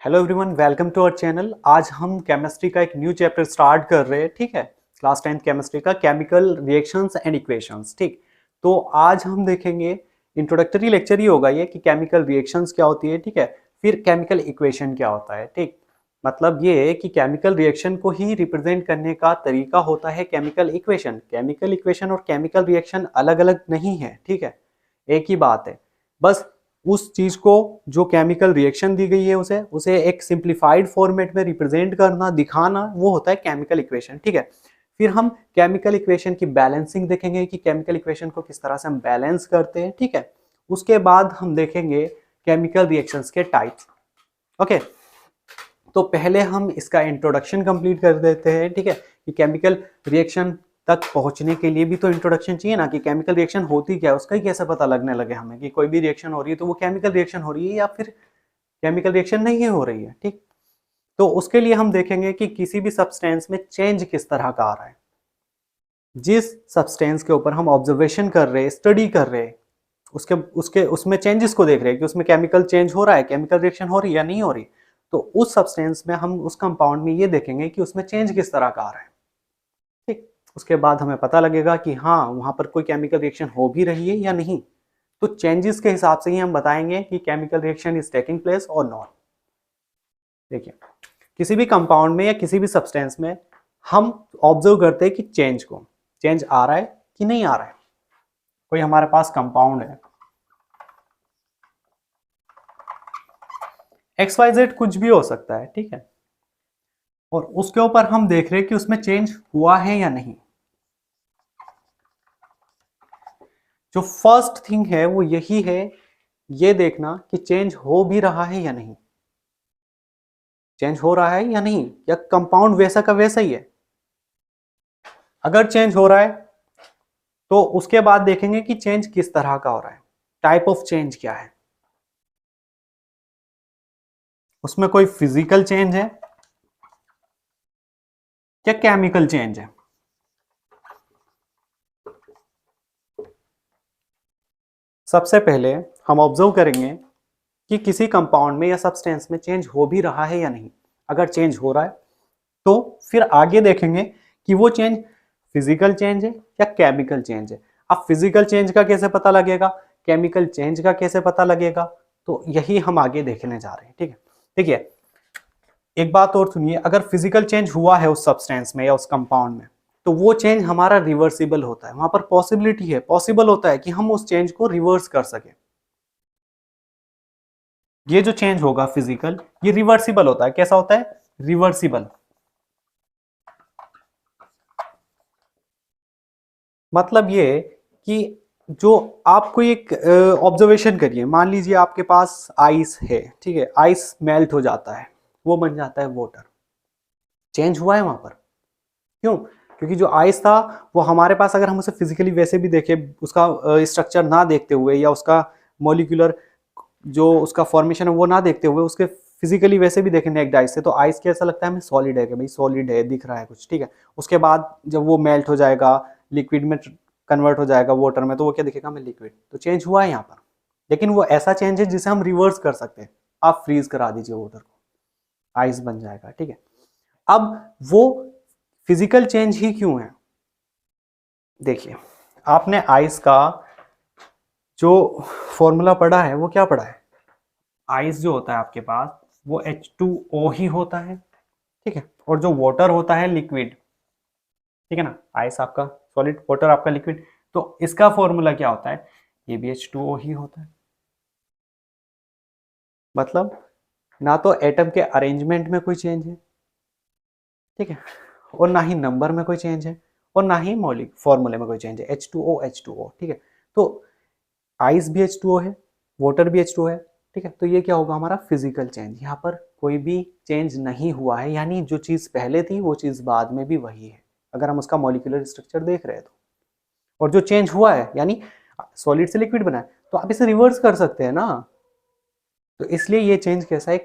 Hello everyone, welcome to our channel. आज हम chemistry का एक न्यू चैप्टर स्टार्ट कर रहे हैं। ठीक है, क्लास 10th केमिस्ट्री का केमिकल रिएक्शंस एंड इक्वेशंस। ठीक, तो आज हम देखेंगे, इंट्रोडक्टरी लेक्चर ही होगा ये कि केमिकल रिएक्शंस क्या होती है। ठीक है, फिर केमिकल इक्वेशन क्या होता है। ठीक, मतलब ये कि केमिकल रिएक्शन को ही रिप्रेजेंट करने का तरीका होता है केमिकल इक्वेशन। केमिकल इक्वेशन और केमिकल रिएक्शन अलग अलग नहीं है। ठीक है, एक ही बात है। बस उस चीज को जो केमिकल रिएक्शन दी गई है उसे एक सिंप्लीफाइड फॉर्मेट में रिप्रेजेंट करना, दिखाना, वो होता है केमिकल इक्वेशन। ठीक है, फिर हम केमिकल इक्वेशन की बैलेंसिंग देखेंगे कि केमिकल इक्वेशन को किस तरह से हम बैलेंस करते हैं। ठीक है, उसके बाद हम देखेंगे केमिकल रिएक्शंस के टाइप्स। ओके, तो पहले हम इसका इंट्रोडक्शन कंप्लीट कर देते हैं। ठीक है, कि केमिकल रिएक्शन तक पहुंचने के लिए भी तो इंट्रोडक्शन चाहिए ना, कि केमिकल रिएक्शन होती क्या है, उसका ही कैसे पता लगने लगे हमें कि कोई भी रिएक्शन हो रही है तो वो केमिकल रिएक्शन हो रही है या फिर केमिकल रिएक्शन नहीं हो रही है। ठीक, तो उसके लिए हम देखेंगे कि किसी भी सब्सटेंस में चेंज किस तरह का आ रहा है। जिस सब्सटेंस के ऊपर हम ऑब्जर्वेशन कर रहे हैं, स्टडी कर रहे हैं, उसके उसके उसमें चेंजेस को देख रहे हैं कि उसमें केमिकल चेंज हो रहा है, केमिकल रिएक्शन हो रही है या नहीं हो रही। तो उस सब्सटेंस में हम उस कंपाउंड में ये देखेंगे कि उसमें चेंज किस तरह का आ रहा है। ठीक, उसके बाद हमें पता लगेगा कि हाँ, वहां पर कोई केमिकल रिएक्शन हो भी रही है या नहीं। तो चेंजेस के हिसाब से ही हम बताएंगे कि chemical reaction is taking place और नॉट। देखिए, किसी भी कंपाउंड में या किसी भी सब्सटेंस में हम ऑब्जर्व करते हैं कि चेंज आ रहा है कि नहीं आ रहा है। कोई हमारे पास कंपाउंड है XYZ, कुछ भी हो सकता है। ठीक है, और उसके ऊपर हम देख रहे हैं कि उसमें चेंज हुआ है या नहीं। जो फर्स्ट थिंग है वो यही है, ये देखना कि चेंज हो भी रहा है या नहीं। चेंज हो रहा है या नहीं, या कंपाउंड वैसा का वैसा ही है। अगर चेंज हो रहा है तो उसके बाद देखेंगे कि चेंज किस तरह का हो रहा है, टाइप ऑफ चेंज क्या है। उसमें कोई फिजिकल चेंज है या केमिकल चेंज है। सबसे पहले हम ऑब्जर्व करेंगे कि किसी कंपाउंड में या सब्सटेंस में चेंज हो भी रहा है या नहीं। अगर चेंज हो रहा है तो फिर आगे देखेंगे कि वो चेंज फिजिकल चेंज है या केमिकल चेंज है। अब फिजिकल चेंज का कैसे पता लगेगा, केमिकल चेंज का कैसे पता लगेगा, तो यही हम आगे देखने जा रहे हैं। ठीक है, देखिए, एक बात और सुनिए, अगर फिजिकल चेंज हुआ है उस सब्सटेंस में या उस कंपाउंड में, तो वो चेंज हमारा रिवर्सिबल होता है। वहां पर पॉसिबिलिटी है, पॉसिबल होता है कि हम उस चेंज को रिवर्स कर सके। ये जो चेंज होगा फिजिकल, ये रिवर्सिबल होता है। कैसा होता है? रिवर्सिबल। मतलब ये कि जो आपको एक ऑब्जर्वेशन करिए, मान लीजिए आपके पास आइस है। ठीक है, आइस मेल्ट हो जाता है, वो बन जाता है वाटर। चेंज हुआ है वहां पर। क्यों? क्योंकि जो आइस था वो हमारे पास, अगर हम उसे फिजिकली वैसे भी देखें, उसका स्ट्रक्चर ना देखते हुए या उसका मॉलिक्यूलर जो उसका फॉर्मेशन है वो ना देखते हुए, उसके फिजिकली वैसे भी देखें नेक्ड आइस से, तो आइस कैसा लगता है हमें? सॉलिड है, कि भाई सॉलिड है, दिख रहा है कुछ। ठीक है, उसके बाद जब वो मेल्ट हो जाएगा, लिक्विड में कन्वर्ट हो जाएगा वाटर में, तो वो क्या दिखेगा हमें? लिक्विड। तो चेंज हुआ है यहाँ पर, लेकिन वो ऐसा चेंज है जिसे हम रिवर्स कर सकते हैं। आप फ्रीज करा दीजिए वाटर को, आइस बन जाएगा। ठीक है, अब वो फिजिकल चेंज ही क्यों है? देखिए, आपने आइस का जो फॉर्मूला पढ़ा है वो क्या पढ़ा है? आइस जो होता है आपके पास वो H2O ही होता है। ठीक है, और जो वाटर होता है लिक्विड। ठीक है ना, आइस आपका सॉलिड, वाटर आपका लिक्विड। तो इसका फॉर्मूला क्या होता है? ये भी H2O ही होता है। मतलब ना तो एटम के अरेंजमेंट में कोई चेंज है, ठीक है, और ना ही नंबर में कोई चेंज है, और ना ही मौलिक फॉर्मूले में कोई चेंज है। H2O H2O। ठीक है, तो आइस भी H2O है, वाटर भी H2O है। ठीक है, तो ये क्या होगा? हमारा फिजिकल चेंज। यहाँ पर कोई भी चेंज नहीं हुआ है, यानी जो चीज़ पहले थी वो चीज़ बाद में भी वही है, अगर हम उसका मॉलिक्यूलर स्ट्रक्चर देख रहे हैं तो। और जो चेंज हुआ है, यानी सॉलिड से लिक्विड बना है, तो आप इसे रिवर्स कर सकते हैं ना। तो इसलिए ये चेंज कैसा है?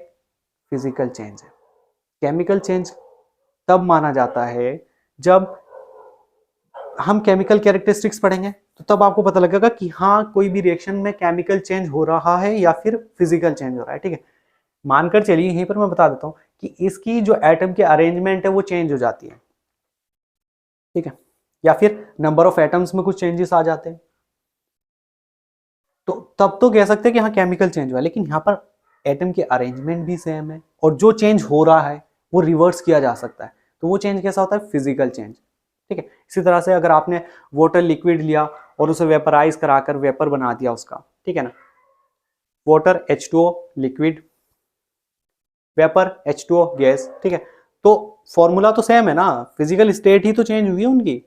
फिजिकल चेंज है। केमिकल चेंज तब माना जाता है जब हम केमिकल कैरेक्टरिस्टिक्स पढ़ेंगे, तो तब आपको पता लगेगा कि हाँ, कोई भी रिएक्शन में केमिकल चेंज हो रहा है या फिर फिजिकल चेंज हो रहा है। ठीक है, मानकर चलिए यहीं पर मैं बता देता हूं कि इसकी जो एटम की अरेंजमेंट है वो चेंज हो जाती है, ठीक है, या फिर नंबर ऑफ एटम्स में कुछ चेंजेस आ जाते हैं, तो तब तो कह सकते हैं कि हाँ केमिकल चेंज हुआ। लेकिन यहाँ पर एटम की अरेंजमेंट भी सेम है और जो चेंज हो रहा है वो रिवर्स किया जा सकता है, तो वो चेंज कैसा होता है? फिजिकल चेंज, ठीक है। इसी तरह से अगर आपने वाटर लिक्विड लिया और उसे वेपराइज कराकर वेपर बना दिया उसका, ठीक है ना, water H2O liquid, vapour H2O gas, ठीक है, तो फॉर्मूला तो सेम है ना, फिजिकल स्टेट ही तो चेंज हुई है उनकी,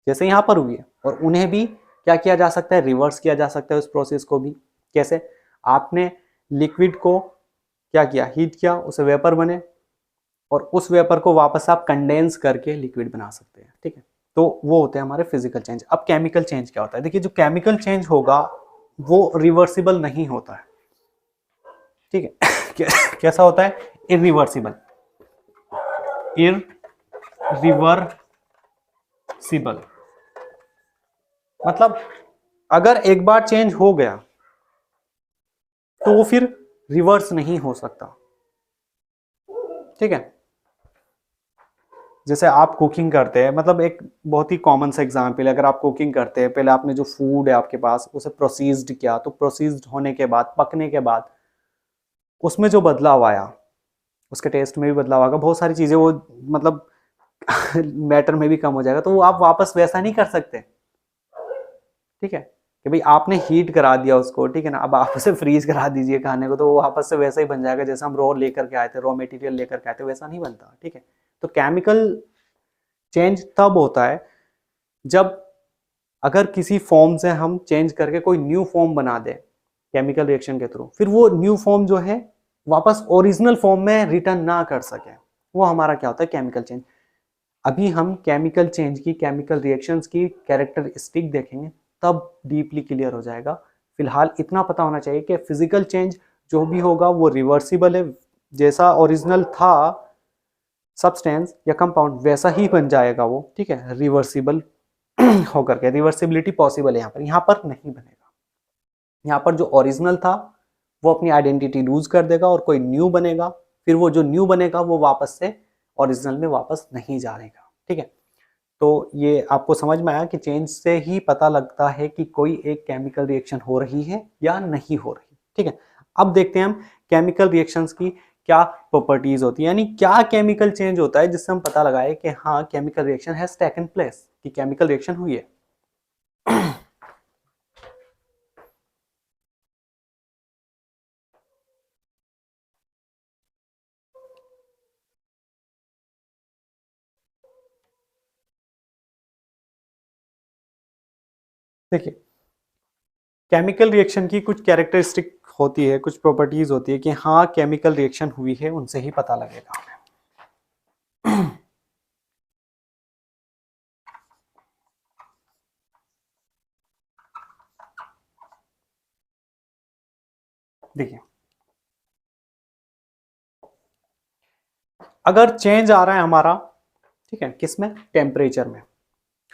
जैसे यहाँ पर हुई है। और उन्हें भी क्या किया जा सकता है? रिवर्स किया जा सकता है उस प्रोसेस को भी। कैसे? आपने लिक्विड को क्या किया? हीट किया, उसे वेपर बने, और उस वेपर को वापस आप कंडेंस करके लिक्विड बना सकते हैं, ठीक है। तो वो होते हैं हमारे फिजिकल चेंज। अब केमिकल चेंज क्या होता है? देखिए जो केमिकल चेंज होगा वो रिवर्सिबल नहीं होता है, ठीक है। कैसा होता है? इरिवर्सिबल, इरिवर्सिबल मतलब अगर एक बार चेंज हो गया तो वो फिर रिवर्स नहीं हो सकता, ठीक है। जैसे आप कुकिंग करते हैं, मतलब एक बहुत ही कॉमन सा एग्जांपल है, अगर आप कुकिंग करते हैं, पहले आपने जो फूड है आपके पास उसे प्रोसीज्ड किया, तो प्रोसीज्ड होने के बाद, पकने के बाद उसमें जो बदलाव आया, उसके टेस्ट में भी बदलाव आएगा, बहुत सारी चीजें वो मतलब मैटर में भी कम हो जाएगा, तो वो आप वापस वैसा नहीं कर सकते, ठीक है, कि भाई आपने हीट करा दिया उसको, ठीक है ना, अब आप उसे फ्रीज करा दीजिए खाने को, तो वो वापस से वैसा ही बन जाएगा जैसे हम रॉ लेकर के आए थे, रॉ मटेरियल लेकर के आए थे, वैसा नहीं बनता, ठीक है। तो केमिकल चेंज तब होता है जब अगर किसी फॉर्म से हम चेंज करके कोई न्यू फॉर्म बना दे केमिकल रिएक्शन के थ्रू, फिर वो न्यू फॉर्म जो है वापस ओरिजिनल फॉर्म में रिटर्न ना कर सके, वो हमारा क्या होता है? Chemical change. अभी हम केमिकल चेंज की, केमिकल रिएक्शंस की कैरेक्टरिस्टिक देखेंगे, तब डीपली क्लियर हो जाएगा। फिलहाल इतना पता होना चाहिए कि फिजिकल चेंज जो भी होगा वो रिवर्सिबल है, जैसा ओरिजिनल था सब्सटेंस या कंपाउंड वैसा ही बन जाएगा वो, ठीक है, रिवर्सिबल होकर के। रिवर्सिबिलिटी पॉसिबल है यहाँ पर नहीं बनेगा। यहाँ पर जो ओरिजिनल था वो अपनी आइडेंटिटी लूज कर देगा और कोई न्यू बनेगा, फिर वो जो न्यू बनेगा वो वापस से ओरिजिनल में वापस नहीं जाएगा, ठीक है। तो ये आपको समझ में आया कि चेंज से ही पता लगता है कि कोई एक केमिकल रिएक्शन हो रही है या नहीं हो रही, ठीक है। अब देखते हैं हम केमिकल रिएक्शंस की क्या प्रॉपर्टीज होती है, यानी क्या केमिकल चेंज होता है जिससे हम पता लगाए कि हाँ chemical reaction has taken place, कि केमिकल रिएक्शन हुई है। देखिए केमिकल रिएक्शन की कुछ कैरेक्टरिस्टिक होती है, कुछ प्रॉपर्टीज होती है कि हाँ केमिकल रिएक्शन हुई है, उनसे ही पता लगेगा हमें। देखिए अगर चेंज आ रहा है हमारा, ठीक है, किसमें? टेम्परेचर में।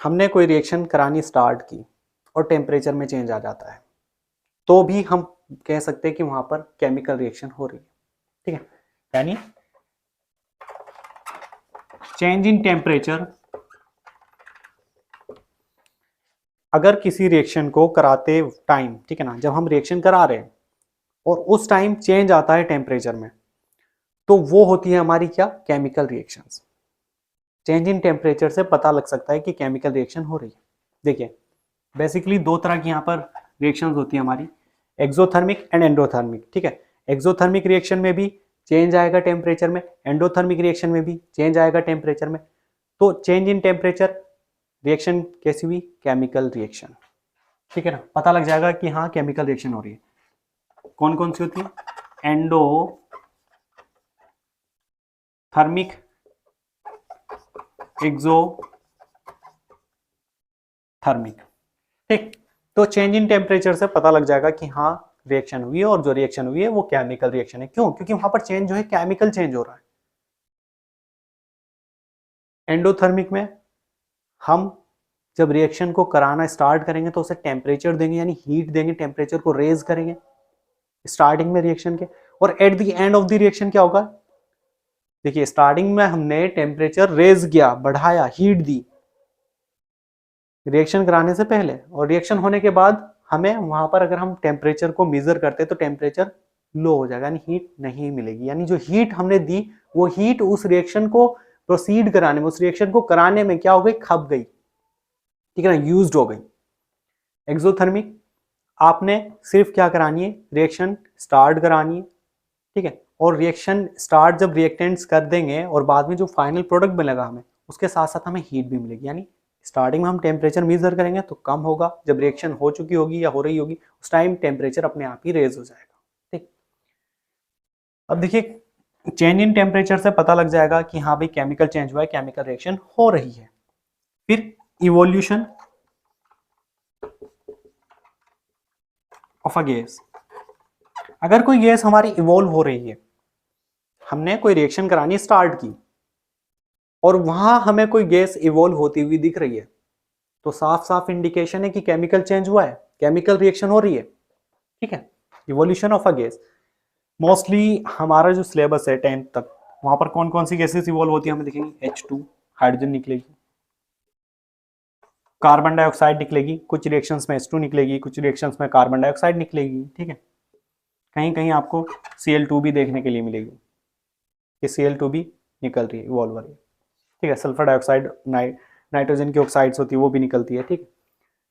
हमने कोई रिएक्शन करानी स्टार्ट की और टेम्परेचर में चेंज आ जाता है, तो भी हम कह सकते हैं कि वहां पर केमिकल रिएक्शन हो रही है, ठीक है। यानी चेंज इन टेम्परेचर, अगर किसी रिएक्शन को कराते टाइम, ठीक है ना, जब हम रिएक्शन करा रहे हैं और उस टाइम चेंज आता है टेम्परेचर में, तो वो होती है हमारी क्या? Chemical reactions. Change in temperature से पता लग सकता है कि केमिकल रिएक्शन हो रही है। देखिए बेसिकली दो तरह की यहाँ पर रिएक्शंस होती है हमारी, एक्सोथर्मिक एंड एंडोथर्मिक, ठीक है। एक्सोथर्मिक रिएक्शन में भी चेंज आएगा टेम्परेचर में, एंडोथर्मिक रिएक्शन में भी चेंज आएगा टेम्परेचर में। तो चेंज इन टेम्परेचर रिएक्शन कैसी हुई? केमिकल रिएक्शन, ठीक है ना, पता लग जाएगा कि हाँ केमिकल रिएक्शन हो रही है। कौन कौन सी होती है? एंडोथर्मिक, एक्सोथर्मिक, ठीक। तो चेंज इन टेम्परेचर से पता लग जाएगा कि हाँ रिएक्शन हुई है, और जो रिएक्शन हुई है वो केमिकल रिएक्शन है। क्यों? क्योंकि वहां पर चेंज जो है केमिकल चेंज हो रहा है। एंडोथर्मिक में हम जब रिएक्शन को कराना स्टार्ट करेंगे तो उसे टेम्परेचर देंगे, यानी हीट देंगे, टेम्परेचर को रेज करेंगे स्टार्टिंग में रिएक्शन के, और at the end of the reaction क्या होगा, देखिए स्टार्टिंग में हमने टेम्परेचर रेज किया, बढ़ाया, हीट दी रिएक्शन कराने से पहले, और रिएक्शन होने के बाद हमें वहां पर अगर हम टेम्परेचर को मेजर करते हैं तो टेम्परेचर लो हो जाएगा, यानी हीट नहीं मिलेगी, यानी जो हीट हमने दी वो हीट उस रिएक्शन को प्रोसीड कराने में, उस रिएक्शन को कराने में क्या हो गई, खप गई, ठीक है ना, यूज्ड हो गई। एक्सोथर्मिक आपने सिर्फ क्या करानी है, रिएक्शन स्टार्ट करानी है, ठीक है, और रिएक्शन स्टार्ट जब रिएक्टेंट्स कर देंगे और बाद में जो फाइनल प्रोडक्ट मिलेगा हमें, उसके साथ साथ हमें हीट भी मिलेगी, यानी स्टार्टिंग में हम टेम्परेचर मेजर करेंगे तो कम होगा, जब रिएक्शन हो चुकी होगी या हो रही होगी उस टाइम टेम्परेचर अपने आप ही रेज हो जाएगा, ठीक। अब देखिए चेंज इन टेम्परेचर से पता लग जाएगा कि हाँ भाई केमिकल चेंज हुआ है, केमिकल रिएक्शन हो रही है। फिर इवोल्यूशन ऑफ अ गैस, अगर कोई गैस हमारी इवॉल्व हो रही है, हमने कोई रिएक्शन करानी स्टार्ट की और वहां हमें कोई गैस इवॉल्व होती हुई दिख रही है, तो साफ साफ इंडिकेशन है कि केमिकल चेंज हुआ है, केमिकल रिएक्शन हो रही है, ठीक है। Evolution of a gas, mostly हमारा जो सिलेबस है 10th तक, वहां पर कौन कौन सी गैसेस इवॉल्व होती है हमें देखेंगे, H2 हाइड्रोजन निकलेगी, कार्बन डाइऑक्साइड निकलेगी, कुछ रिएक्शंस में H2 निकलेगी, कुछ रिएक्शंस में कार्बन डाइऑक्साइड निकलेगी, ठीक है। कहीं कहीं आपको Cl2 भी देखने के लिए मिलेगी कि Cl2 भी निकल रही है, इवॉल्व हो रही है, ठीक है। सल्फर डाइऑक्साइड, नाइट्रोजन की ऑक्साइड्स होती है वो भी निकलती है, ठीक है।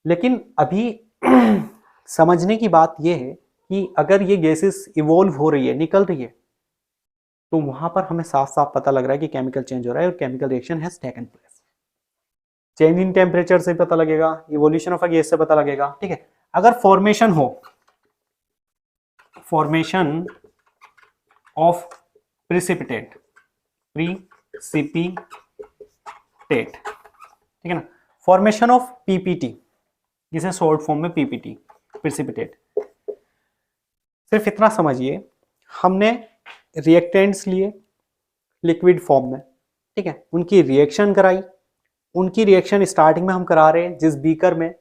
लेकिन अभी समझने की बात यह है कि अगर ये गैसेस इवॉल्व हो रही है, निकल रही है, तो वहां पर हमें साफ साफ पता लग रहा है कि केमिकल चेंज हो रहा है और chemical reaction has taken place. Change in temperature से पता लगेगा, इवोल्यूशन ऑफ अ गैस से पता लगेगा, ठीक है। अगर फॉर्मेशन हो, फॉर्मेशन ऑफ प्रिसिपिटेट, ठीक है ना, फॉर्मेशन ऑफ पीपीटी, जिसे शॉर्ट फॉर्म में पीपीटी, प्रिसिपिटेट। सिर्फ इतना समझिए, हमने रिएक्टेंट्स लिए लिक्विड फॉर्म में, ठीक है, उनकी रिएक्शन कराई, उनकी रिएक्शन स्टार्टिंग में हम करा रहे हैं जिस बीकर में,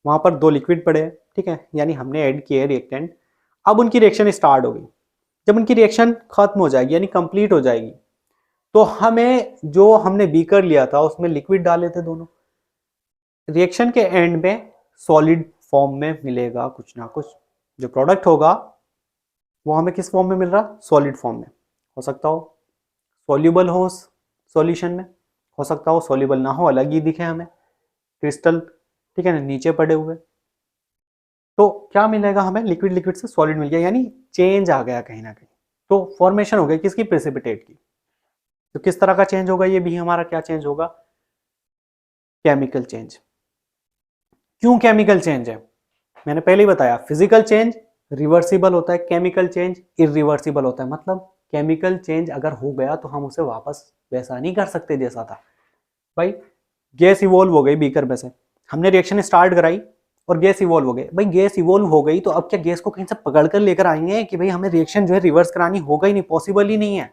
वहां पर 2 लिक्विड पड़े हैं, ठीक है, यानी हमने ऐड किए रिएक्टेंट। अब उनकी रिएक्शन स्टार्ट हो गई, जब उनकी रिएक्शन खत्म हो जाएगी यानी कंप्लीट हो जाएगी, तो हमें जो हमने बीकर लिया था उसमें लिक्विड डाले थे दोनों, रिएक्शन के एंड में सॉलिड फॉर्म में मिलेगा कुछ ना कुछ, जो प्रोडक्ट होगा वो हमें किस फॉर्म में मिल रहा, सॉलिड फॉर्म में। हो सकता हो सॉल्यूबल हो सॉल्यूशन में, हो सकता हो सॉल्यूबल ना हो, अलग ही दिखे हमें क्रिस्टल, ठीक है ना, नीचे पड़े हुए। तो क्या मिलेगा हमें, लिक्विड लिक्विड से सॉलिड मिल गया, यानी चेंज आ गया कहीं ना कहीं। तो फॉर्मेशन हो गई किसकी, प्रेसिपिटेट की। तो किस तरह का चेंज होगा, ये भी हमारा क्या चेंज होगा, केमिकल चेंज। क्यों केमिकल चेंज है, मैंने पहले ही बताया, फिजिकल चेंज रिवर्सिबल होता है, केमिकल चेंज इरिवर्सिबल होता है। मतलब केमिकल चेंज अगर हो गया तो हम उसे वापस वैसा नहीं कर सकते जैसा था। भाई गैस इवॉल्व हो गई बीकर में से, हमने रिएक्शन स्टार्ट कराई और गैस इवॉल्व हो गई, भाई गैस इवॉल्व हो गई तो अब क्या गैस को कहीं से पकड़ कर लेकर आएंगे कि भाई हमें रिएक्शन जो है रिवर्स करानी, होगा ही नहीं, पॉसिबल ही नहीं है,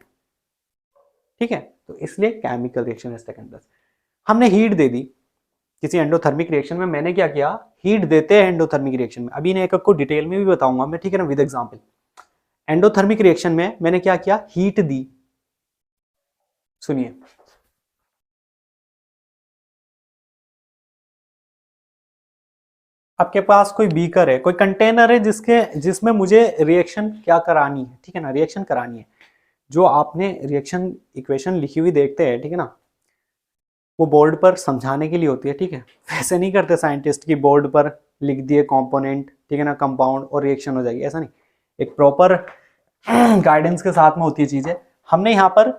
ठीक है। तो इसलिए chemical reaction is taken place. हमने हीट दे दी किसी एंडोथर्मिक रिएक्शन में, मैंने क्या किया, हीट देते हैं एंडोथर्मिक रिएक्शन में, अभी एक को डिटेल में भी बताऊंगा मैं, ठीक है ना, विद एग्जांपल। एंडोथर्मिक रिएक्शन में मैंने क्या किया, हीट दी, सुनिए, आपके पास कोई बीकर है, कोई कंटेनर है जिसमें मुझे रिएक्शन क्या करानी है, ठीक है ना, रिएक्शन करानी है। जो आपने रिएक्शन इक्वेशन लिखी हुई देखते हैं, ठीक है ना, वो बोर्ड पर समझाने के लिए होती है, ठीक है, वैसे नहीं करते साइंटिस्ट की बोर्ड पर लिख दिए कंपोनेंट, ठीक है ना, कंपाउंड और रिएक्शन हो जाएगी, ऐसा नहीं, एक प्रॉपर गाइडेंस के साथ में होती है चीजें। हमने यहाँ पर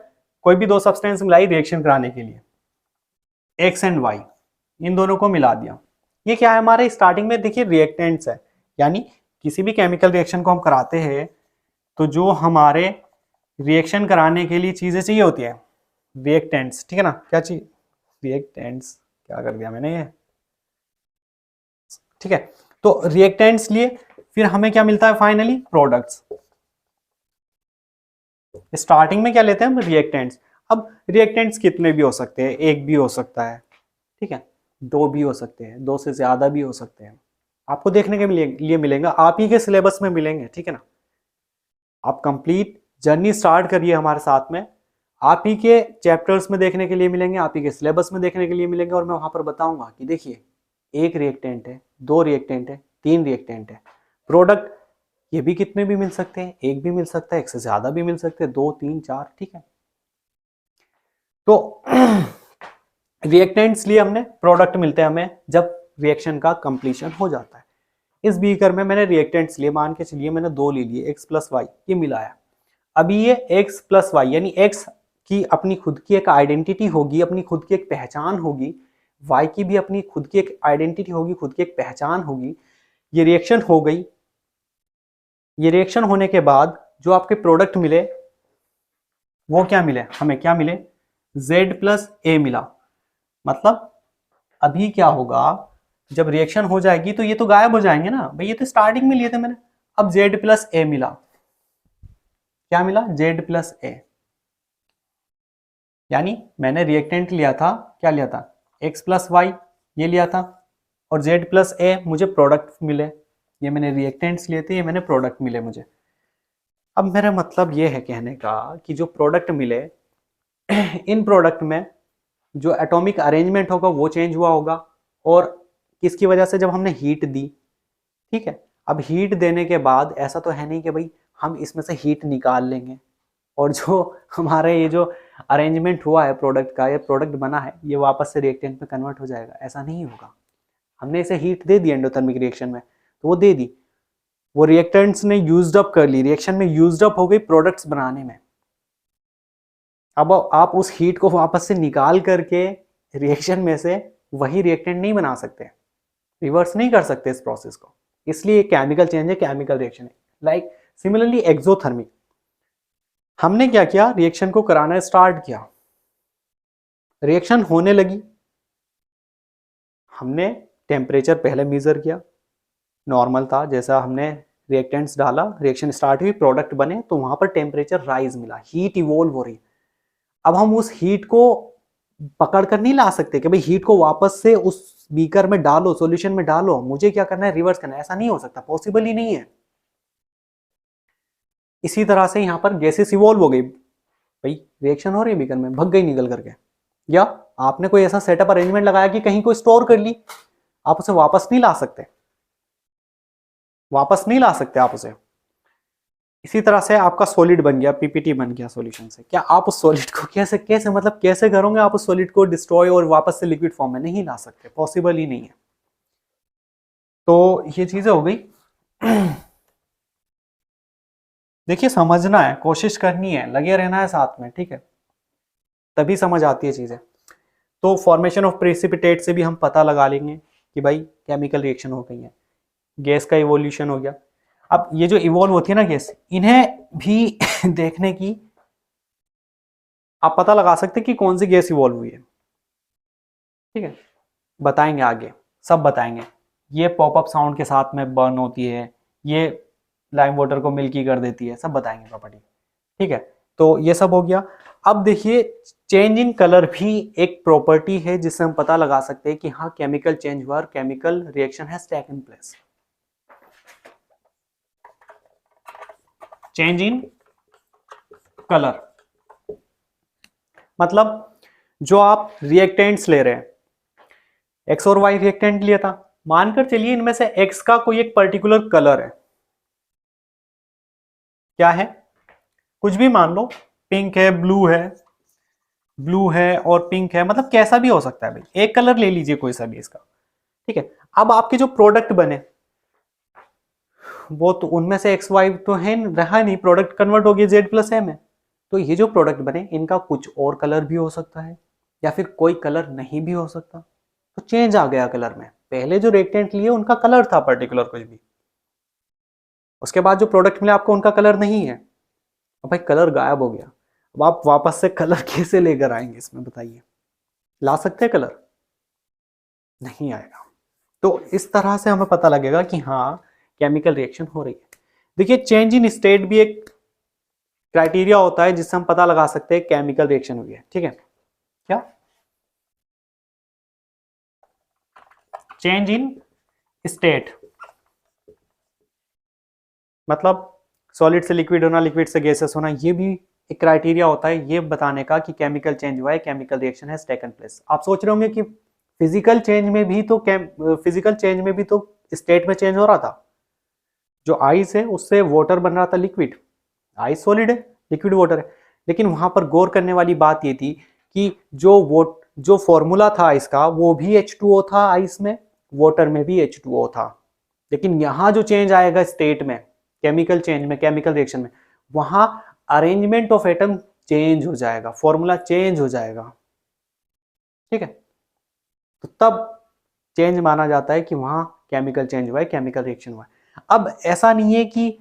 कोई भी 2 सब्सटेंस मिलाई रिएक्शन कराने के लिए, एक्स एंड वाई, इन दोनों को मिला दिया। ये क्या है हमारे स्टार्टिंग में, देखिए रिएक्टेंट्स है, यानी किसी भी केमिकल रिएक्शन को हम कराते हैं तो जो हमारे रिएक्शन कराने के लिए चीजें चाहिए होती है, रिएक्टेंट्स, ठीक है ना, क्या चीज, रिएक्टेंट्स, क्या कर दिया मैंने ये, ठीक है। तो रिएक्टेंट्स लिए, फिर हमें क्या मिलता है फाइनली, प्रोडक्ट्स। स्टार्टिंग में क्या लेते हैं हम, रिएक्टेंट्स। अब रिएक्टेंट्स कितने भी हो सकते हैं, एक भी हो सकता है, ठीक है, 2 भी हो सकते हैं, 2 से ज्यादा भी हो सकते हैं, आपको देखने के लिए मिलेंगे, आप ही के सिलेबस में मिलेंगे, ठीक है ना। आप कंप्लीट जर्नी स्टार्ट करिए हमारे साथ में। आप ही के चैप्टर्स में देखने के लिए मिलेंगे, आप ही के सिलेबस में देखने के लिए मिलेंगे, और मैं वहां पर बताऊंगा कि देखिए एक रिएक्टेंट है, 2 रिएक्टेंट है, 3 रिएक्टेंट है, प्रोडक्ट ये भी कितने भी मिल सकते हैं, एक भी मिल सकता है, एक से ज्यादा भी मिल सकते हैं, 2 3 4, ठीक है। तो रिएक्टेंट्स लिए हमने, प्रोडक्ट मिलते हैं हमें जब रिएक्शन का कंप्लीशन हो जाता है। इस बीकर में मैंने रिएक्टेंट्स लिए, मान के चलिए मैंने 2 ले लिए, x प्लस वाई, ये मिलाया। अभी ये x प्लस वाई यानी x की अपनी खुद की एक आइडेंटिटी होगी, अपनी खुद की एक पहचान होगी, y की भी अपनी खुद की एक आइडेंटिटी होगी, खुद की एक पहचान होगी। ये रिएक्शन हो गई। ये रिएक्शन होने के बाद जो आपके प्रोडक्ट मिले वो क्या मिले, हमें क्या मिले, z प्लस ए मिला। मतलब अभी क्या होगा, जब रिएक्शन हो जाएगी तो ये तो गायब हो जाएंगे ना भाई, ये तो स्टार्टिंग में लिए थे मैंने। अब z प्लस ए मिला, क्या मिला, z प्लस ए, यानी मैंने रिएक्टेंट लिया था, क्या लिया था, x प्लस वाई ये लिया था, और z प्लस ए मुझे प्रोडक्ट मिले। ये मैंने रिएक्टेंट्स लिए थे, ये मैंने प्रोडक्ट मिले मुझे। अब मेरा मतलब ये है कहने का कि जो प्रोडक्ट मिले इन प्रोडक्ट में जो एटॉमिक अरेंजमेंट होगा वो चेंज हुआ होगा, और किसकी वजह से, जब हमने हीट दी, ठीक है। अब हीट देने के बाद ऐसा तो है नहीं कि भाई हम इसमें से हीट निकाल लेंगे और जो हमारे ये जो अरेंजमेंट हुआ है प्रोडक्ट का, ये प्रोडक्ट बना है, ये वापस से रिएक्टेंट में कन्वर्ट हो जाएगा, ऐसा नहीं होगा। हमने इसे हीट दे दी एंडोथर्मिक रिएक्शन में, तो वो दे दी, वो रिएक्टेंट्स ने यूज्ड अप कर ली, रिएक्शन में यूज्ड अप हो गई प्रोडक्ट्स बनाने में। अब आप उस हीट को वापस से निकाल करके रिएक्शन में से वही रिएक्टेंट नहीं बना सकते, रिवर्स नहीं कर सकते इस प्रोसेस को, इसलिए केमिकल चेंज है, केमिकल रिएक्शन है। लाइक सिमिलरली एक्सोथर्मिक, हमने क्या किया, रिएक्शन को कराना स्टार्ट किया, रिएक्शन होने लगी, हमने टेम्परेचर पहले मेजर किया, नॉर्मल था, जैसा हमने रिएक्टेंट्स डाला रिएक्शन स्टार्ट हुई, प्रोडक्ट बने, तो वहां पर टेम्परेचर राइज मिला, हीट इवोल्व हो रही। अब हम उस हीट को पकड़ कर नहीं ला सकते कि भाई हीट को वापस से उस बीकर में डालो, सॉल्यूशन में डालो, मुझे क्या करना है, रिवर्स करना है, ऐसा नहीं हो सकता, पॉसिबल ही नहीं है। इसी तरह से यहां पर गैसेस इवॉल्व हो गई, भाई रिएक्शन हो रही है बीकर में, भग गई निकल करके, या आपने कोई ऐसा सेटअप अरेंजमेंट लगाया कि कहीं कोई स्टोर कर ली, आप उसे वापस नहीं ला सकते, वापस नहीं ला सकते आप उसे। इसी तरह से आपका सॉलिड बन गया, पीपीटी बन गया सॉल्यूशन से, क्या आप उस सॉलिड को कैसे कैसे मतलब कैसे करोगे आप उस सॉलिड को डिस्ट्रॉय और वापस से लिक्विड फॉर्म में नहीं ला सकते, पॉसिबल ही नहीं है। तो ये चीजें हो गई। देखिए समझना है, कोशिश करनी है, लगे रहना है साथ में, ठीक है, तभी समझ आती है चीजें। तो फॉर्मेशन ऑफ प्रेसिपिटेट से भी हम पता लगा लेंगे कि भाई केमिकल रिएक्शन हो गई है, गैस का इवोल्यूशन हो गया। अब ये जो इवॉल्व होती है ना गैस, इन्हें भी देखने की आप पता लगा सकते हैं कि कौन सी गैस इवॉल्व हुई है, ठीक है, बताएंगे आगे, सब बताएंगे। ये पॉपअप साउंड के साथ में बर्न होती है, ये लाइम वाटर को मिल्की कर देती है, सब बताएंगे प्रॉपर्टी, ठीक है। तो ये सब हो गया। अब देखिए चेंज इन कलर भी एक प्रॉपर्टी है जिससे हम पता लगा सकते हैं कि हाँ केमिकल चेंज हुआ, chemical reaction has taken place. Change in colour मतलब जो आप रिएक्टेंट्स ले रहे हैं, एक्स और वाई रिएक्टेंट लिया था, मानकर चलिए इनमें से एक्स का कोई एक पर्टिकुलर कलर है, क्या है, कुछ भी मान लो, पिंक है, ब्लू है और पिंक है, मतलब कैसा भी हो सकता है भाई, एक कलर ले लीजिए कोई सा भी इसका, ठीक है। अब आपके जो प्रोडक्ट बने वो तो उनमें से एक्स वाई तो है रहा नहीं, प्रोडक्ट कन्वर्ट हो गया जेड प्लस ए में, तो ये जो प्रोडक्ट बने इनका कुछ और कलर भी हो सकता है या फिर कोई कलर नहीं भी हो सकता, तो चेंज आ गया कलर में। पहले जो रिएक्टेंट लिए उनका कलर था पर्टिकुलर कुछ भी, उसके बाद जो प्रोडक्ट मिला आपको उनका कलर नहीं है, अब भाई कलर गायब हो गया, अब आप वापस से कलर कैसे लेकर आएंगे इसमें बताइए, ला सकते हैं कलर, नहीं आएगा। तो इस तरह से हमें पता लगेगा कि हाँ केमिकल रिएक्शन हो रही है। देखिए चेंज इन स्टेट भी एक क्राइटेरिया होता है जिससे हम पता लगा सकते हैं केमिकल रिएक्शन हुई है, ठीक है। क्या चेंज इन स्टेट मतलब सॉलिड से लिक्विड होना, लिक्विड से गैसेस होना, ये भी एक क्राइटेरिया होता है ये बताने का कि केमिकल चेंज हुआ है, chemical reaction has taken place. आप सोच रहे होंगे कि फिजिकल चेंज में भी तो स्टेट में चेंज हो रहा था। जो आइस है उससे वाटर बन रहा था लिक्विड, आइस सॉलिड है, लिक्विड वाटर है, लेकिन वहां पर गौर करने वाली बात ये थी कि जो फॉर्मूला था इसका वो भी H2O था आइस में, वाटर में भी H2O था। लेकिन यहाँ जो चेंज आएगा स्टेट में, केमिकल चेंज में, केमिकल रिएक्शन में, वहां अरेंजमेंट ऑफ एटम चेंज हो जाएगा, फॉर्मूला चेंज हो जाएगा, ठीक है। तो तब चेंज माना जाता है कि वहां केमिकल चेंज हुआ है, केमिकल रिएक्शन हुआ है। अब ऐसा नहीं है कि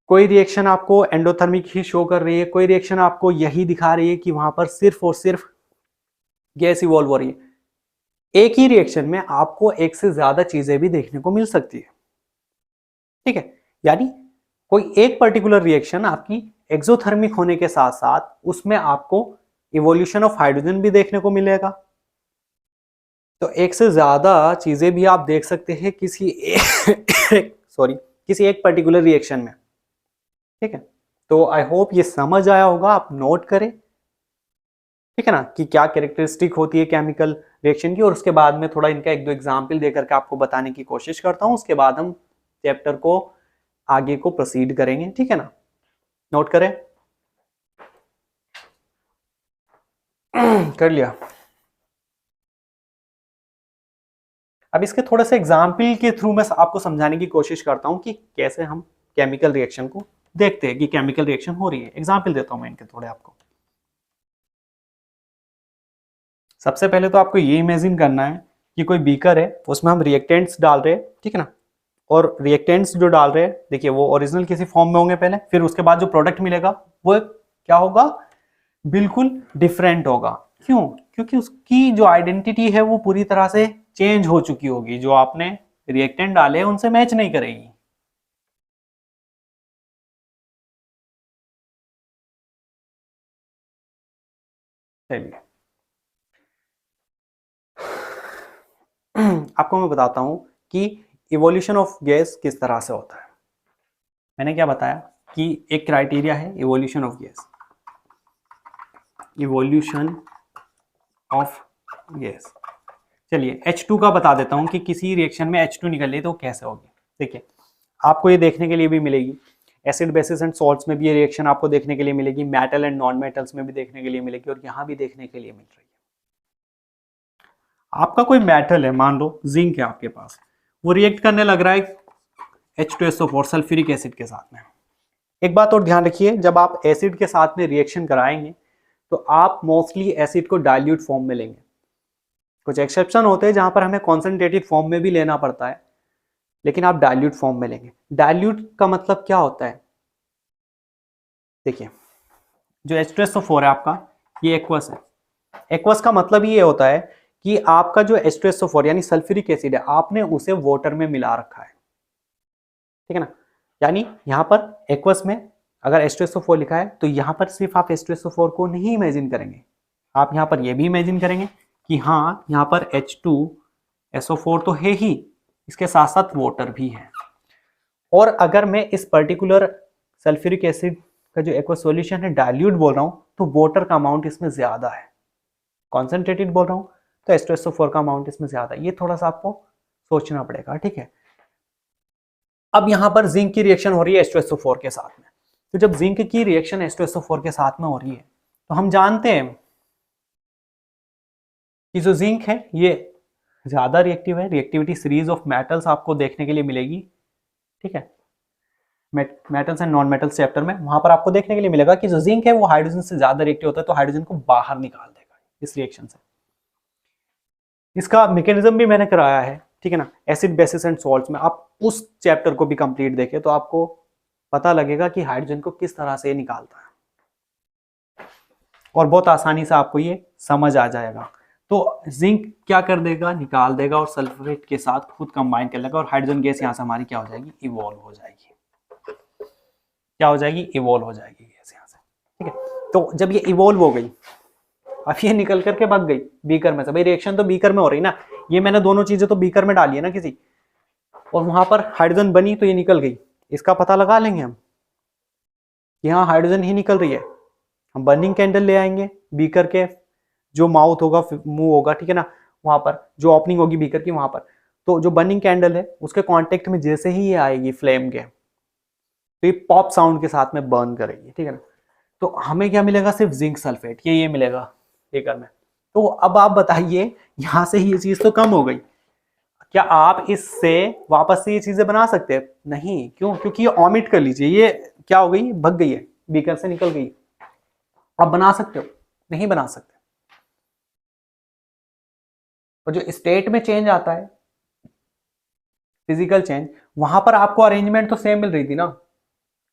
कोई रिएक्शन आपको एंडोथर्मिक ही शो कर रही है, कोई रिएक्शन आपको यही दिखा रही है कि वहां पर सिर्फ और सिर्फ गैस इवॉल्व हो रही है। एक ही रिएक्शन में आपको एक से ज्यादा चीजें भी देखने को मिल सकती है, ठीक है। यानी कोई एक पर्टिकुलर रिएक्शन आपकी एक्सोथर्मिक होने के साथ साथ उसमें आपको इवोल्यूशन ऑफ हाइड्रोजन भी देखने को मिलेगा। तो एक से ज्यादा चीजें भी आप देख सकते हैं किसी एक पर्टिकुलर रिएक्शन में, ठीक है। तो आई होप ये समझ आया होगा, आप नोट करें, ठीक है ना, कि क्या कैरेक्टरिस्टिक होती है केमिकल रिएक्शन की। और उसके बाद में थोड़ा इनका एक दो एग्जाम्पल देकर के आपको बताने की कोशिश करता हूं, उसके बाद हम चैप्टर को आगे को प्रोसीड करेंगे, ठीक है ना। नोट करें, कर लिया। अब इसके थोड़े से एग्जाम्पल के थ्रू मैं आपको समझाने की कोशिश करता हूं कि कैसे हम केमिकल रिएक्शन को देखते हैं कि केमिकल रिएक्शन हो रही है। एग्जाम्पल देता हूं मैं इनके थोड़े आपको। सबसे पहले तो आपको ये इमेजिन करना है कि कोई बीकर है, उसमें हम रिएक्टेंट्स डाल रहे हैं, ठीक है ना। और रिएक्टेंट्स जो डाल रहे हैं, देखिए वो ओरिजिनल किसी फॉर्म में होंगे पहले, फिर उसके बाद जो प्रोडक्ट मिलेगा वो क्या होगा, बिल्कुल डिफरेंट होगा। क्यों? क्योंकि उसकी जो आइडेंटिटी है वो पूरी तरह से चेंज हो चुकी होगी, जो आपने रिएक्टेंट डाले उनसे मैच नहीं करेगी। चलिए आपको मैं बताता हूं कि इवोल्यूशन ऑफ गैस किस तरह से होता है। मैंने क्या बताया कि एक क्राइटेरिया है evolution of gas, evolution of gas. चलिए H2 का बता देता हूं कि किसी रिएक्शन में H2 निकल रही तो कैसे होगी। देखिए आपको ये देखने के लिए भी मिलेगी, एसिड बेसिस एंड सॉल्ट्स में भी ये रिएक्शन आपको देखने के लिए मिलेगी, मेटल एंड नॉन मेटल्स में भी देखने के लिए मिलेगी, और यहां भी देखने के लिए मिल रही है। आपका कोई मेटल है, मान लो जिंक है आपके पास, वो रिएक्ट करने लग रहा है H2SO4 सल्फ्यूरिक एसिड के साथ में। एक बात और ध्यान रखिए, जब आप एसिड के साथ में रिएक्शन कराएंगे तो आप मोस्टली एसिड को डाइल्यूट फॉर्म में लेंगे। कुछ एक्सेप्शन होते हैं जहां पर हमें कॉन्सेंट्रेटेड फॉर्म में भी लेना पड़ता है, लेकिन आप डाइल्यूट फॉर्म में लेंगे। डाइल्यूट का मतलब क्या होता है, देखिए जो H2SO4 है आपका, ये एक्वस है। एक्वस का मतलब ये होता है कि आपका जो H2SO4 यानी सल्फ्यूरिक एसिड है, आपने उसे वाटर में मिला रखा है, ठीक है ना। यानी यहां पर एक्वस में अगर H2SO4 लिखा है तो यहां पर सिर्फ आप H2SO4 को नहीं इमेजिन करेंगे, आप यहां पर यह भी इमेजिन करेंगे कि हाँ यहां पर H2SO4 तो है ही, इसके साथ साथ वाटर भी है। और अगर मैं इस पर्टिकुलर सल्फ्यूरिक एसिड का जो एक्वस सॉल्यूशन है डाइल्यूट बोल रहा हूं, तो वाटर का अमाउंट इसमें ज्यादा है। कॉन्सेंट्रेटेड बोल रहा हूं तो H2SO4 का अमाउंट इसमें ज्यादा है। ये थोड़ा सा आपको सोचना पड़ेगा, ठीक है। अब यहां पर जिंक की रिएक्शन हो रही है H2SO4 के साथ में, तो जब जिंक की रिएक्शन H2SO4 के साथ में हो रही है तो हम जानते हैं कि जो जिंक है ये ज्यादा रिएक्टिव है। रिएक्टिविटी सीरीज ऑफ मेटल्स आपको देखने के लिए मिलेगी, ठीक है। Metals and non metals chapter में वहां पर आपको देखने के लिए मिलेगा कि जो जिंक है वो हाइड्रोजन से ज्यादा रिएक्टिव होता है, तो हाइड्रोजन को बाहर निकाल देगा इस रिएक्शन से। इसका मैकेनिज्म भी मैंने कराया है, ठीक है ना, एसिड बेसिस एंड सॉल्ट्स में। आप उस चैप्टर को भी कंप्लीट देखें तो आपको पता लगेगा कि हाइड्रोजन को किस तरह से निकालता है, और बहुत आसानी से आपको ये समझ आ जाएगा। तो जिंक क्या कर देगा, निकाल देगा और सल्फ्यूरेट के साथ खुद कंबाइन कर लेगा, और हाइड्रोजन गैस यहाँ से हमारी क्या हो जाएगी, इवॉल्व हो जाएगी। क्या हो जाएगी, इवॉल्व हो जाएगी गैस यहाँ से, ठीक है। तो जब ये इवॉल्व हो गई, अब ये निकल करके भाग गई बीकर में से। भाई रिएक्शन तो बीकर में हो रही ना, ये मैंने दोनों चीजें तो बीकर में डाली है ना किसी, और वहां पर हाइड्रोजन बनी तो ये निकल गई। इसका पता लगा लेंगे हम कि हाँ हाइड्रोजन ही निकल रही है, हम बर्निंग कैंडल ले आएंगे, बीकर के जो माउथ होगा, मुंह होगा, ठीक है ना, वहां पर जो ओपनिंग होगी बीकर की वहां पर, तो जो बर्निंग कैंडल है उसके कांटेक्ट में जैसे ही ये आएगी फ्लेम के, तो ये पॉप साउंड के साथ में बर्न करेगी, ठीक है ना। तो हमें क्या मिलेगा, सिर्फ जिंक सल्फेट, ये मिलेगा बीकर में। तो अब आप बताइए, यहां से ही ये चीज तो कम हो गई, क्या आप इससे वापस से ये चीजें बना सकते हैं? नहीं, क्यों? क्योंकि ये ऑमिट कर लीजिए, ये क्या हो गई, भग गई है, बीकर से निकल गई। आप बना सकते हो? नहीं बना सकते। और जो स्टेट में चेंज आता है, फिजिकल चेंज, वहां पर आपको अरेंजमेंट तो सेम मिल रही थी ना,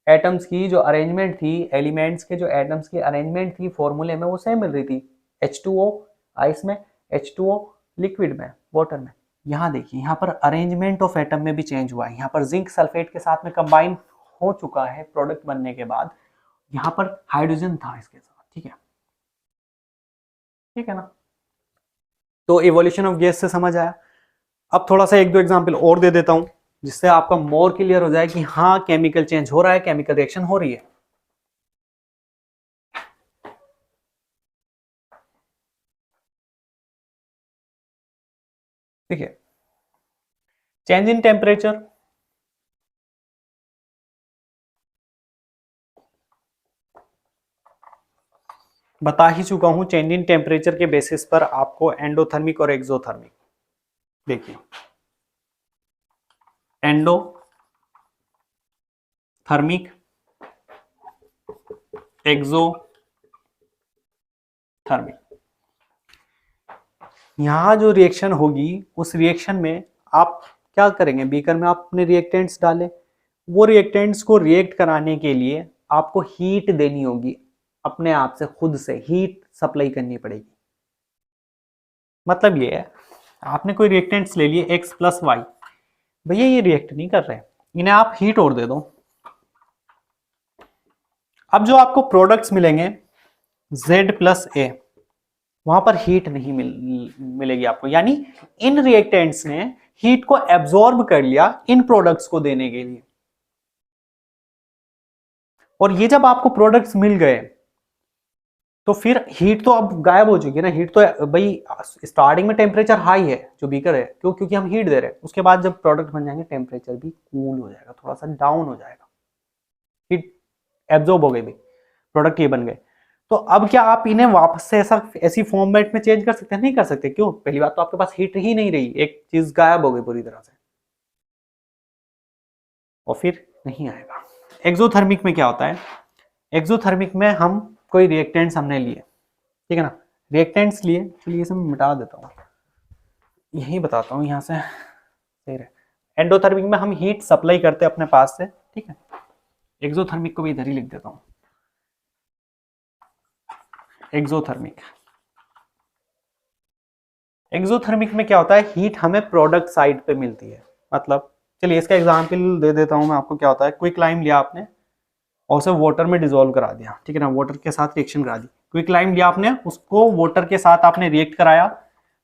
एटम्स की जो अरेंजमेंट थी, एलिमेंट्स के जो एटम्स की अरेंजमेंट थी फॉर्मूले में, वो सेम मिल रही थी। H2O आइस में, H2O लिक्विड में, वाटर में। यहाँ देखिए, यहाँ पर अरेंजमेंट ऑफ एटम में भी चेंज हुआ है, यहाँ पर जिंक सल्फेट के साथ में कंबाइन हो चुका है प्रोडक्ट बनने के बाद, यहाँ पर हाइड्रोजन था इसके साथ, ठीक है, ठीक है ना। तो इवोल्यूशन ऑफ गैस से समझ आया। अब थोड़ा सा एक दो एग्जांपल और दे देता हूं, जिससे आपका मोर क्लियर हो जाए कि हाँ केमिकल चेंज हो रहा है, केमिकल रिएक्शन हो रही है। ठीक है, चेंज इन टेम्परेचर, बता ही चुका हूं, चेंज इन टेम्परेचर के बेसिस पर आपको एंडोथर्मिक और एक्सोथर्मिक, देखिए एंडोथर्मिक, एक्सोथर्मिक, यहां जो रिएक्शन होगी उस रिएक्शन में आप क्या करेंगे, बीकर में आप अपने रिएक्टेंट्स डालें, वो रिएक्टेंट्स को रिएक्ट कराने के लिए आपको हीट देनी होगी, अपने आप से खुद से हीट सप्लाई करनी पड़ेगी। मतलब ये है, आपने कोई रिएक्टेंट्स ले लिए x प्लस वाई, भैया ये रिएक्ट नहीं कर रहे, इन्हें आप हीट और दे दो। अब जो आपको प्रोडक्ट्स मिलेंगे z प्लस ए, वहां पर हीट नहीं मिलेगी आपको, यानी इन रिएक्टेंट्स ने हीट को एब्जॉर्ब कर लिया इन प्रोडक्ट्स को देने के लिए। और ये जब आपको प्रोडक्ट्स मिल गए तो फिर हीट तो अब गायब हो चुकी है ना, हीट तो भाई स्टार्टिंग में टेम्परेचर हाई है जो बीकर है, क्यों? क्योंकि हम हीट दे रहे हैं, उसके बाद जब प्रोडक्ट बन जाएंगे टेम्परेचर भी कूल हो जाएगा, थोड़ा सा डाउन हो जाएगा, हीट एब्जॉर्ब हो गई भाई, प्रोडक्ट ये बन गए। तो अब क्या आप इन्हें वापस से ऐसी फॉर्मेट में चेंज कर सकते हैं? नहीं कर सकते, क्यों? पहली बात तो आपके पास हीट ही नहीं रही, एक चीज गायब हो गई पूरी तरह से, और फिर नहीं आएगा। एक्सोथर्मिक में क्या होता है, एक्सोथर्मिक में हम कोई रिएक्टेंट्स हमने लिए, ठीक है ना, रिएक्टेंट्स लिए, चलिए इसे मैं मिटा देता हूँ, यही बताता हूँ यहाँ से सही रहे। एंडोथर्मिक में हम हीट सप्लाई करते हैं अपने पास से, ठीक है, एक्सोथर्मिक को भी इधर ही लिख देता हूँ, एक्सोथर्मिक। एक्सोथर्मिक में क्या होता है, हीट हमें प्रोडक्ट साइड पे मिलती है, मतलब चलिए इसका एग्जांपल दे देता हूं मैं आपको। क्या होता है, क्विक लाइम लिया आपने और उसे वाटर में डिसॉल्व करा दिया, ठीक है ना, वाटर के साथ रिएक्शन करा दी। क्विक लाइम लिया आपने, उसको वाटर के साथ आपने रिएक्ट कराया,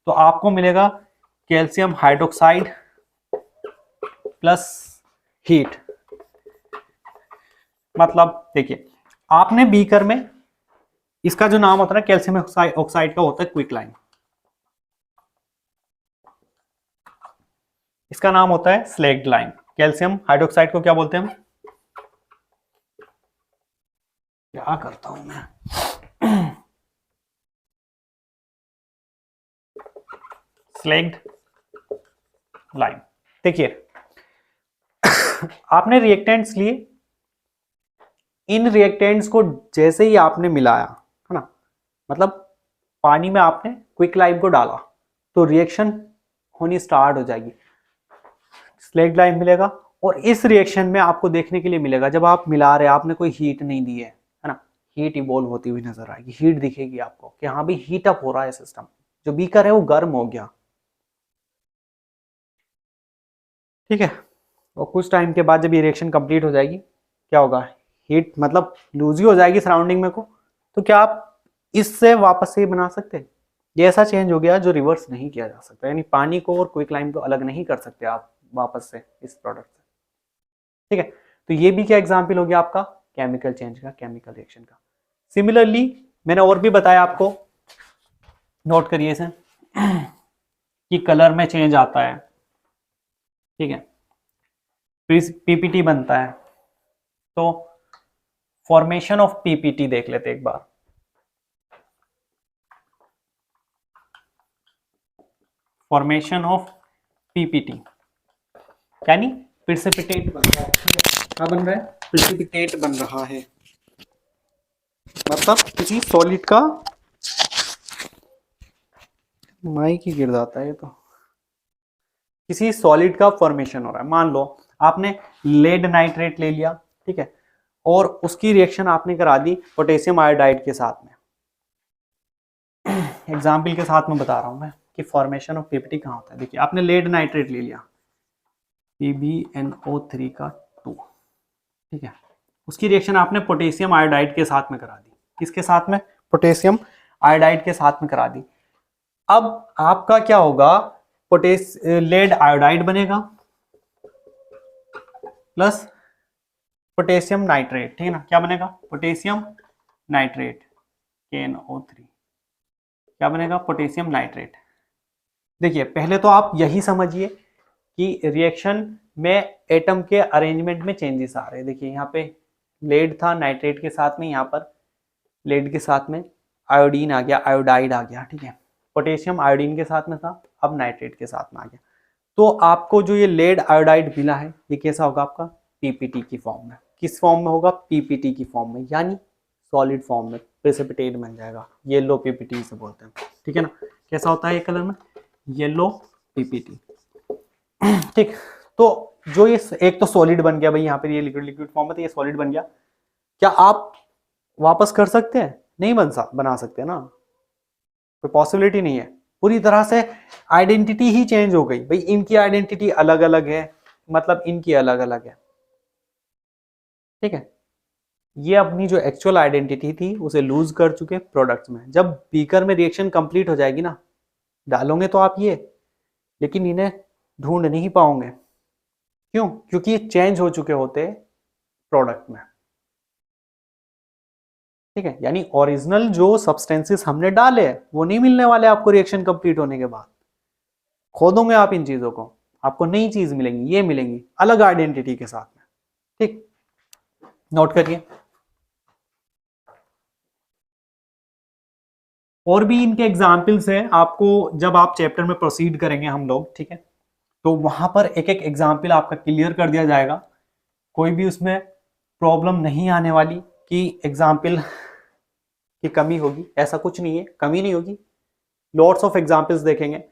तो आपको मिलेगा कैल्शियम हाइड्रोक्साइड प्लस हीट। मतलब देखिए, आपने बीकर में, इसका जो नाम होता है ना कैल्शियम ऑक्साइड का, होता है क्विक लाइम, इसका नाम होता है स्लैग्ड लाइम। कैल्शियम हाइड्रोक्साइड को क्या बोलते हैं हम, क्या करता हूं मैं स्लैग्ड लाइम। देखिए आपने रिएक्टेंट्स लिए, इन रिएक्टेंट्स को जैसे ही आपने मिलाया, है ना, मतलब पानी में आपने क्विक लाइम को डाला, तो रिएक्शन होनी स्टार्ट हो जाएगी, स्लैग्ड लाइम मिलेगा। और इस रिएक्शन में आपको देखने के लिए मिलेगा, जब आप मिला रहे, आपने कोई हीट नहीं दी है ना, हीट इवॉल्व होती हुई नजर आएगी, हीट दिखेगी आपको कि हाँ भी हीट अप हो रहा है सिस्टम, जो बीकर है वो गर्म हो गया, ठीक है। और कुछ टाइम के बाद जब ये रिएक्शन कंप्लीट हो जाएगी, क्या होगा, हीट मतलब लूज ही हो जाएगी सराउंडिंग में को, तो क्या आप इससे वापस से बना सकते हैं? ये ऐसा चेंज हो गया जो रिवर्स नहीं किया जा सकता, यानी पानी को और क्विक लाइम को अलग नहीं कर सकते आप वापस से इस प्रोडक्ट से, ठीक है। तो ये भी क्या एग्जाम्पल हो गया आपका केमिकल चेंज का, केमिकल रिएक्शन का। सिमिलरली मैंने और भी बताया आपको, नोट करिए इसे, कि कलर में चेंज आता है, ठीक है, पीपीटी बनता है। तो फॉर्मेशन ऑफ पीपीटी देख लेते एक बार। फॉर्मेशन ऑफ पीपीटी यानी प्रिसिपिटेट बन रहा है, क्या बन रहा है, प्रिसिपिटेट बन रहा है, मतलब किसी सॉलिड का, माइक ही गिर जाता है ये तो, किसी सॉलिड का फॉर्मेशन हो रहा है। मान लो आपने लेड नाइट्रेट ले लिया, ठीक है, और उसकी रिएक्शन आपने करा दी पोटेशियम आयोडाइड के साथ में। एग्जाम्पल के साथ में बता रहा हूं मैं कि फॉर्मेशन ऑफ पीपीटी कहाँ होता है। देखिए आपने लेड नाइट्रेट ले लिया, PbNO3 का 2, ठीक है, उसकी रिएक्शन आपने पोटेशियम आयोडाइड के साथ में करा दी। किसके साथ में, पोटेशियम आयोडाइड के साथ में करा दी। अब आपका क्या होगा, लेड आयोडाइड बनेगा प्लस पोटेशियम नाइट्रेट, ठीक है ना, क्या बनेगा, पोटेशियम नाइट्रेट, KNO3, क्या बनेगा, पोटेशियम नाइट्रेट। देखिए पहले तो आप यही समझिए कि रिएक्शन में एटम के अरेंजमेंट में चेंजेस आ रहे हैं। देखिए यहाँ पे लेड था नाइट्रेट के साथ में, यहाँ पर लेड के साथ में आयोडीन आ गया, आयोडाइड आ गया, ठीक है, पोटेशियम आयोडीन के साथ में था, अब नाइट्रेट के साथ में आ गया। तो आपको जो ये लेड आयोडाइड मिला है ये कैसा होगा आपका, पीपीटी की फॉर्म में। किस फॉर्म में होगा, पीपीटी की फॉर्म में, यानी सॉलिड फॉर्म में, प्रेसिपिटेट बन जाएगा, येलो पीपीटी से बोलते हैं, ठीक है ना। कैसा होता है ये कलर में, येलो पीपीटी, ठीक। तो जो ये एक तो सॉलिड बन गया भाई, यहाँ पे ये लिक्विड फॉर्म में, तो ये सॉलिड बन गया। क्या आप वापस कर सकते हैं, नहीं बना सकते ना, कोई पॉसिबिलिटी नहीं है। पूरी तरह से आइडेंटिटी ही चेंज हो गई भाई, इनकी आइडेंटिटी अलग अलग है, मतलब इनकी अलग अलग है, ठीक है। ये अपनी जो एक्चुअल आइडेंटिटी थी उसे लूज कर चुके प्रोडक्ट्स में। जब बीकर में रिएक्शन कंप्लीट हो जाएगी ना, डालोगे तो आप ये, लेकिन इन्हें ढूंढ नहीं पाओगे। क्यों, क्योंकि ये चेंज हो चुके होते प्रोडक्ट में, ठीक है। यानी ओरिजिनल जो सब्सटेंसेस हमने डाले वो नहीं मिलने वाले आपको रिएक्शन कंप्लीट होने के बाद। खोदोगे आप इन चीजों को, आपको नई चीज मिलेंगी, ये मिलेंगी अलग आइडेंटिटी के साथ में, ठीक, नोट करिए। और भी इनके एग्जाम्पल्स हैं, आपको जब आप चैप्टर में प्रोसीड करेंगे हम लोग, ठीक है, तो वहां पर एक एक एग्जाम्पल आपका क्लियर कर दिया जाएगा। कोई भी उसमें प्रॉब्लम नहीं आने वाली कि एग्जाम्पल की कमी होगी, ऐसा कुछ नहीं है, कमी नहीं होगी। लॉट्स ऑफ एग्जाम्पल्स देखेंगे,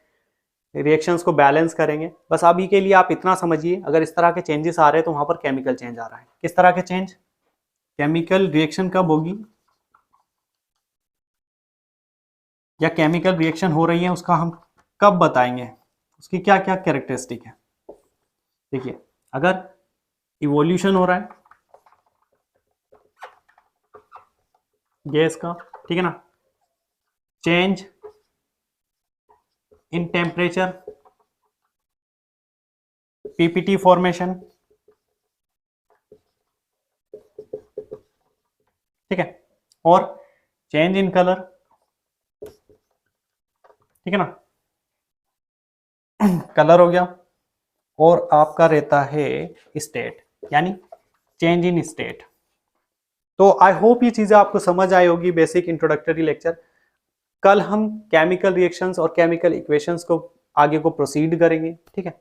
रिएक्शंस को बैलेंस करेंगे। बस अभी के लिए आप इतना समझिए, अगर इस तरह के चेंजेस आ रहे हैं तो वहां पर केमिकल चेंज आ रहा है। किस तरह के चेंज, केमिकल रिएक्शन कब होगी या केमिकल रिएक्शन हो रही है उसका हम कब बताएंगे, उसकी क्या क्या कैरेक्टरिस्टिक है। देखिए अगर इवोल्यूशन हो रहा है गैस का, ठीक है ना, change in temperature, PPT formation, ठीक है, और चेंज इन कलर, ठीक है ना, कलर हो गया। और आपका रहता है स्टेट, यानी चेंज इन स्टेट। तो आई होप ये चीजें आपको समझ आई होगी, बेसिक इंट्रोडक्टरी लेक्चर। कल हम केमिकल रिएक्शंस और केमिकल इक्वेशंस को आगे को प्रोसीड करेंगे, ठीक है।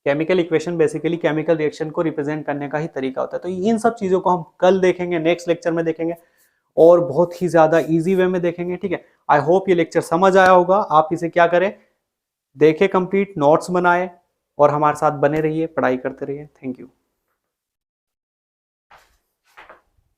Chemical equation basically chemical reaction को रिप्रेजेंट करने का ही तरीका होता है। तो इन सब चीजों को हम कल देखेंगे, नेक्स्ट लेक्चर में देखेंगे, और बहुत ही ज्यादा इजी वे में देखेंगे, ठीक है। आई होप ये लेक्चर समझ आया होगा। आप इसे क्या करें, देखें कंप्लीट, नोट्स बनाए और हमारे साथ बने रहिए, पढ़ाई करते रहिए। Thank you.